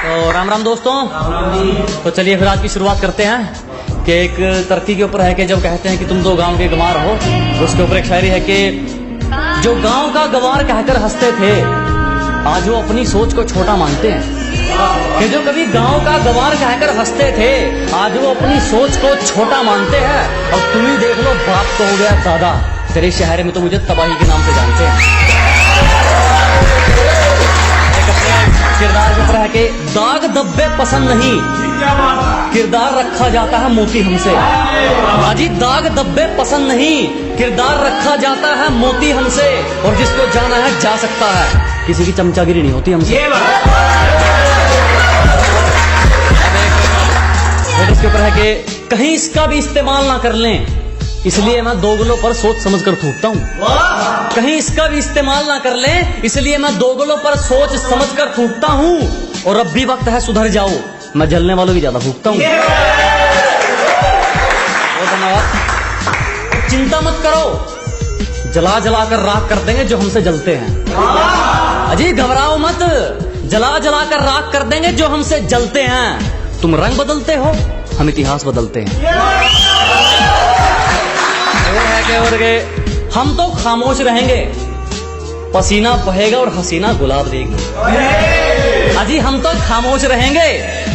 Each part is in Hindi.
तो राम राम दोस्तों। तो चलिए फिर आज की शुरुआत करते हैं कि एक तरक्की के ऊपर है कि जब कहते हैं कि तुम दो गांव के गंवार हो, उसके ऊपर एक शायरी है कि जो गांव का गंवार कहकर हंसते थे आज वो अपनी सोच को छोटा मानते हैं। कि जो कभी गांव का गंवार कहकर हंसते थे आज वो अपनी सोच को छोटा मानते हैं। और तुम ही देख लो, बाप तो हो गया दादा, तेरे शहर में तो मुझे तबाही के नाम से जानते हैं। किरदार के ऊपर है कि दाग धब्बे पसंद नहीं, किरदार रखा जाता है मोती हमसे। हाजी दाग धब्बे पसंद नहीं, किरदार रखा जाता है मोती हमसे। और जिसको जाना है जा सकता है, किसी की चमचागिरी नहीं होती हमसे। और इसके ऊपर है कि कहीं इसका भी इस्तेमाल ना कर लें, इसलिए मैं दोगलों पर सोच समझ कर थूकता हूँ। कहीं इसका भी इस्तेमाल ना कर लें, इसलिए मैं दोगलों पर सोच समझ कर थूकता हूँ। और अब भी वक्त है सुधर जाओ, मैं जलने वालों की ज्यादा थूकता हूँ। धन्यवाद। चिंता मत करो, जला जला कर राख कर देंगे जो हमसे जलते हैं। अजी घबराओ मत, जला जला कर राख कर देंगे जो हमसे जलते हैं। तुम रंग बदलते हो, हम इतिहास बदलते हैं। और हम तो खामोश रहेंगे, पसीना बहेगा और हसीना गुलाब देगी। अजी हम तो खामोश रहेंगे,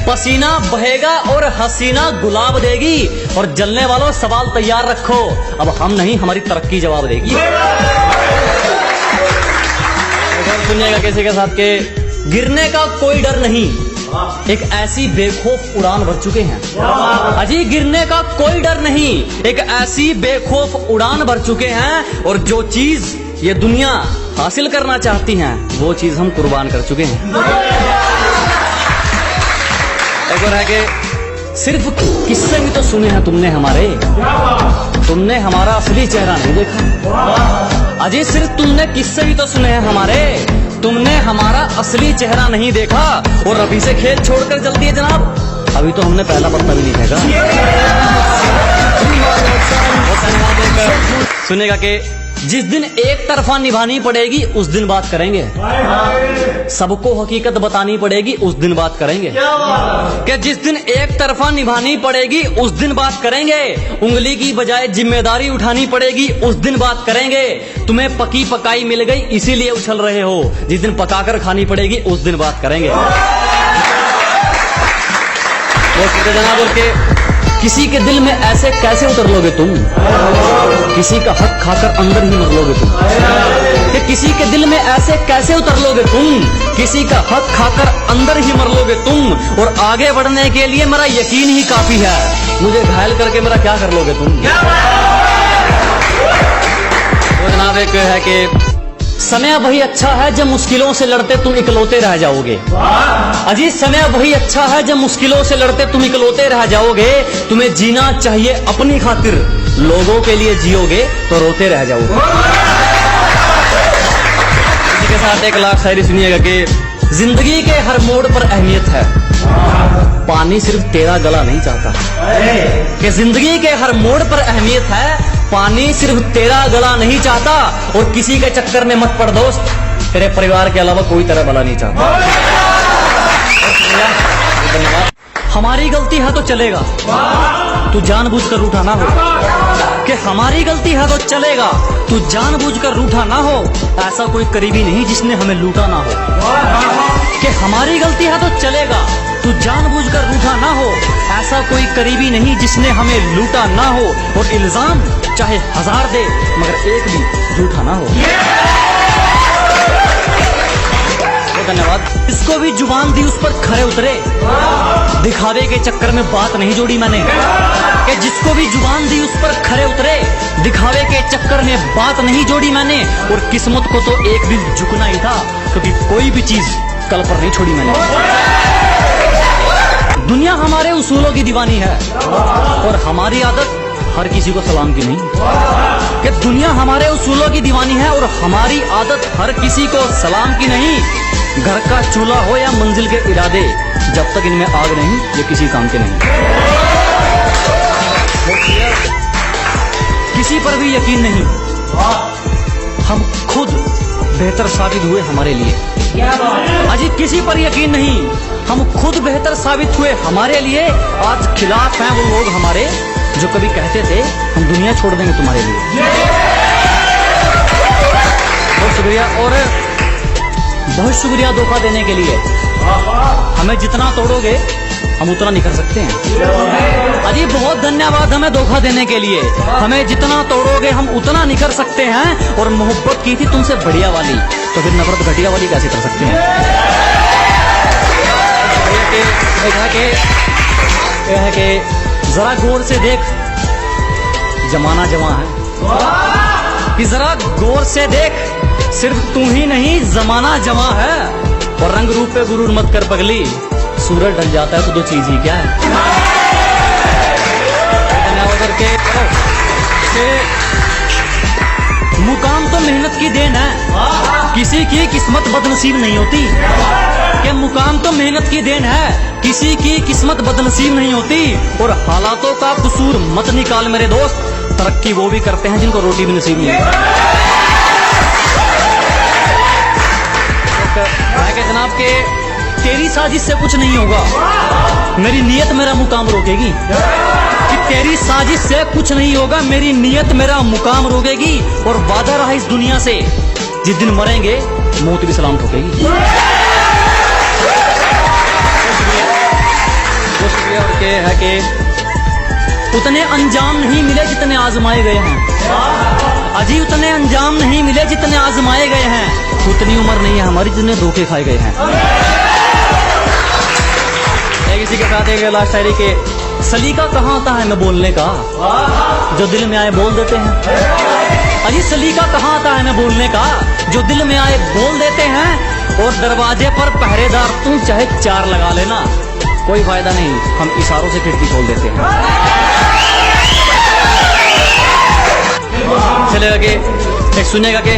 पसीना बहेगा और हसीना गुलाब देगी। और जलने वालों सवाल तैयार रखो, अब हम नहीं हमारी तरक्की जवाब देगी। सुनिएगा किसी के साथ के गिरने का कोई डर नहीं, एक ऐसी बेखौफ उड़ान भर चुके हैं। अजी गिरने का कोई डर नहीं, एक ऐसी बेखौफ उड़ान भर चुके हैं। और जो चीज ये दुनिया हासिल करना चाहती है वो चीज हम कुर्बान कर चुके हैं। एक और है कि सिर्फ किस्से भी तो सुने हैं तुमने हमारे, तुमने हमारा असली चेहरा नहीं देखा। अजी सिर्फ तुमने किस्से भी तो सुने हैं हमारे, तुमने हमारा असली चेहरा नहीं देखा। और अभी से खेल छोड़कर जल्दी है जनाब, अभी तो हमने पहला पत्ता भी नहीं फेंका। सुनेगा कि जिस दिन एक तरफा निभानी पड़ेगी उस दिन बात करेंगे, सबको हकीकत बतानी पड़ेगी उस दिन बात करेंगे। कि जिस दिन एक तरफा निभानी पड़ेगी उस दिन बात करेंगे, उंगली की बजाय जिम्मेदारी उठानी पड़ेगी उस दिन बात करेंगे। तुम्हें पकी पकाई मिल गई इसीलिए उछल रहे हो, जिस दिन पकाकर खानी पड़ेगी उस दिन बात करेंगे। जनाब बोल के किसी के दिल में ऐसे कैसे उतर लोगे तुम, किसी का हक खाकर अंदर ही मर लोगे तुम। कि किसी के दिल में ऐसे कैसे उतर लोगे तुम, किसी का हक खाकर अंदर ही मर लोगे तुम। और आगे बढ़ने के लिए मेरा यकीन ही काफी है, मुझे घायल करके मेरा क्या कर लोगे तुम। तो जनाब एक है कि समय वही अच्छा है जब मुश्किलों से लड़ते तुम इकलौते रह जाओगे। अजी समय वही अच्छा है जब मुश्किलों से लड़ते तुम इकलौते रह जाओगे। तुम्हें जीना चाहिए अपनी खातिर, लोगों के लिए जियोगे तो रोते रह जाओगे। इसी के साथ एक लाख शायरी सुनिएगा कि जिंदगी के हर मोड़ पर अहमियत है, पानी सिर्फ तेरा गला नहीं चाहता। कि जिंदगी के हर मोड़ पर अहमियत है, पानी सिर्फ तेरा गला नहीं चाहता। और किसी के चक्कर में मत पड़ दोस्त, तेरे परिवार के अलावा कोई तेरा भला नहीं चाहता। हमारी गलती है तो चलेगा, तू जानबूझकर रूठा ना हो। कि हमारी गलती है तो चलेगा, तू जानबूझकर रूठा ना हो। ऐसा कोई करीबी नहीं जिसने हमें लूटा ना हो। कि हमारी गलती है तो चलेगा, तू जानबूझकर रूठा ना हो। ऐसा कोई करीबी नहीं जिसने हमें लूटा ना हो। और इल्जाम चाहे 1000 दे मगर एक भी झूठा ना हो। धन्यवाद। इसको भी जुबान दी उस पर खरे उतरे, दिखावे के चक्कर में बात नहीं जोड़ी मैंने। कि जिसको भी जुबान दी उस पर खरे उतरे, दिखावे के चक्कर में बात नहीं जोड़ी मैंने। और किस्मत को तो एक दिन झुकना ही था, क्योंकि कोई भी चीज कल पर नहीं छोड़ी मैंने। दुनिया हमारे उसूलों की दीवानी है और हमारी आदत हर किसी को सलाम की नहीं। कि दुनिया हमारे उसूलों की दीवानी है और हमारी आदत हर किसी को सलाम की नहीं। घर का चूल्हा हो या मंजिल के इरादे, जब तक इनमें आग नहीं ये किसी काम के नहीं। किसी पर भी यकीन नहीं, हम खुद बेहतर साबित हुए हमारे लिए। अजी किसी पर यकीन नहीं, हम खुद बेहतर साबित हुए हमारे लिए। आज खिलाफ हैं वो लोग हमारे जो कभी कहते थे हम दुनिया छोड़ देंगे तुम्हारे लिए। बहुत शुक्रिया, और बहुत शुक्रिया धोखा देने के लिए। हमें जितना तोड़ोगे हम उतना निखर सकते हैं। अजी बहुत धन्यवाद हमें धोखा देने के लिए। हमें जितना तोड़ोगे हम उतना निखर सकते हैं। और मोहब्बत की थी तुमसे बढ़िया वाली, तो फिर नफरत घटिया वाली कैसे कर सकते हैं। यह है कि जरा गौर से देख, जमाना जमा है। कि जरा गौर से देख, सिर्फ तू ही नहीं जमाना जमा है। और रंग रूप पे गुरूर मत कर पगली, सूरज ढल जाता है तो दो चीज ही क्या है। मुकाम तो मेहनत की देन है, किसी की किस्मत बदनसीब नहीं होती। कि मुकाम तो मेहनत की देन है, किसी की किस्मत बदनसीब नहीं होती। और हालातों का कसूर मत निकाल मेरे दोस्त, तरक्की वो भी करते हैं जिनको रोटी भी नसीब नहीं है। जनाब के तेरी साजिश से कुछ नहीं होगा, मेरी नियत मेरा मुकाम रोकेगी। कि तेरी साजिश से कुछ नहीं होगा, मेरी नियत मेरा मुकाम रोकेगी। और वादा रहा इस दुनिया से, जिस दिन मरेंगे मौत भी सलाम ठोकेगी। है कि उतने अंजाम नहीं मिले जितने आजमाए गए हैं। अजी उतने अंजाम नहीं मिले जितने आजमाए गए हैं। उतनी उम्र नहीं है हमारी जितने धोखे खाए गए हैं। किसी के साथ एक लास्ट शायरी के सलीका कहाँ आता है मैं बोलने का, जो दिल में आए बोल देते हैं। अजी सलीका कहाँ आता है मैं बोलने का, जो दिल में आए बोल देते हैं। और दरवाजे पर पहरेदार तू चाहे 4 लगा लेना, कोई फायदा नहीं, हम इशारों से खिड़की खोल देते हैं। चलेगा कि एक सुनेगा कि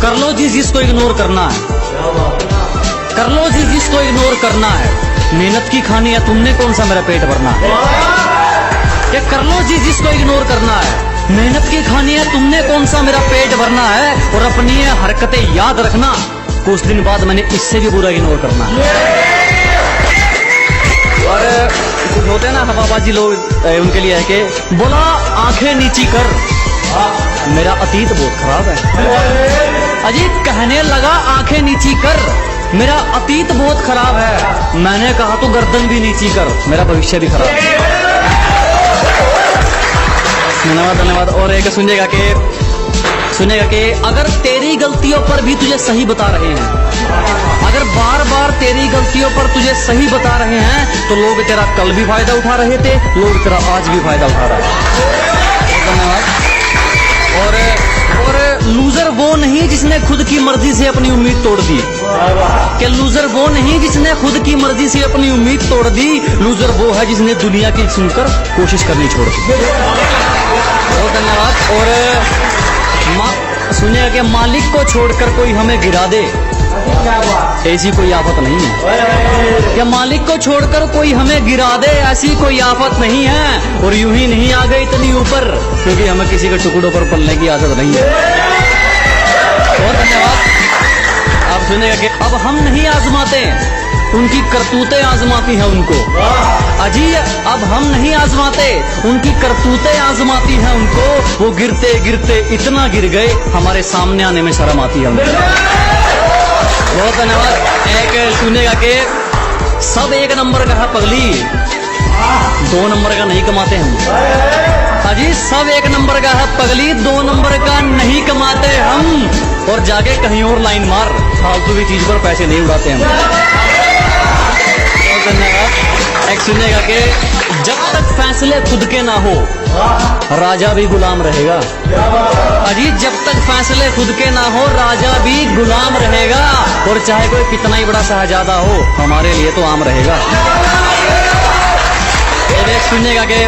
कर लो जी जिसको इग्नोर करना है, कर लो जी जिसको इग्नोर करना है। मेहनत की खानी है तुमने, कौन सा मेरा पेट भरना है। ये कर लो जी जिसको इग्नोर करना है, मेहनत की खानी है तुमने, कौन सा मेरा पेट भरना है। और अपनी हरकतें याद रखना, कुछ दिन बाद मैंने इससे भी बुरा इग्नोर करना है। और कुछ होते हैं ना हवाबाजी लोग, उनके लिए है कि बोला आंखें नीची कर, मेरा अतीत बहुत खराब है। अजीत कहने लगा आंखें नीची कर, मेरा अतीत बहुत खराब है। मैंने कहा तो गर्दन भी नीची कर, मेरा भविष्य भी खराब है। धन्यवाद धन्यवाद। और एक सुनिएगा कि अगर तेरी गलतियों पर भी तुझे सही बता रहे हैं, अगर बार बार तेरी गलतियों पर तुझे सही बता रहे हैं, तो लोग तेरा कल भी फायदा उठा रहे थे, लोग तेरा आज भी फायदा उठा रहे हैं। धन्यवाद। और लूजर वो नहीं जिसने खुद की मर्जी से अपनी उम्मीद तोड़ दी। कि लूजर वो नहीं जिसने खुद की मर्जी से अपनी उम्मीद तोड़ दी, लूजर वो है जिसने दुनिया की सुनकर कोशिश करनी छोड़ दी। बहुत धन्यवाद। और सुनिए कि मालिक को छोड़कर कोई हमें गिरा दे, ऐसी कोई आफत नहीं है। कि मालिक को छोड़कर कोई हमें गिरा दे, ऐसी कोई आफत नहीं है। और यूं ही नहीं आ गए इतनी ऊपर, क्योंकि हमें किसी के टुकड़ों पर पलने की आदत नहीं है। बहुत धन्यवाद। आप सुनिएगा कि अब हम नहीं आजमाते, उनकी करतूतें आजमाती हैं उनको। अजी अब हम नहीं आजमाते, उनकी करतूतें आजमाती हैं उनको। वो गिरते गिरते इतना गिर गए, हमारे सामने आने में शर्म आती है उनको। बहुत धन्यवाद। एक सुनेगा कि सब 1 नंबर का है पगली, 2 नंबर का नहीं कमाते हम। अजी सब 1 नंबर का है पगली, 2 नंबर का नहीं कमाते हम। और जाके कहीं और लाइन मार, फालतू की चीज पर पैसे नहीं उड़ाते हम। धन्यवाद। एक सुनेगा कि जब तक फैसले खुद के ना हो, राजा भी गुलाम रहेगा। अजी जब तक फैसले खुद के ना हो, राजा भी गुलाम रहेगा। और चाहे कोई कितना ही बड़ा शहजादा हो, हमारे लिए तो आम रहेगा। एक सुनिएगा कि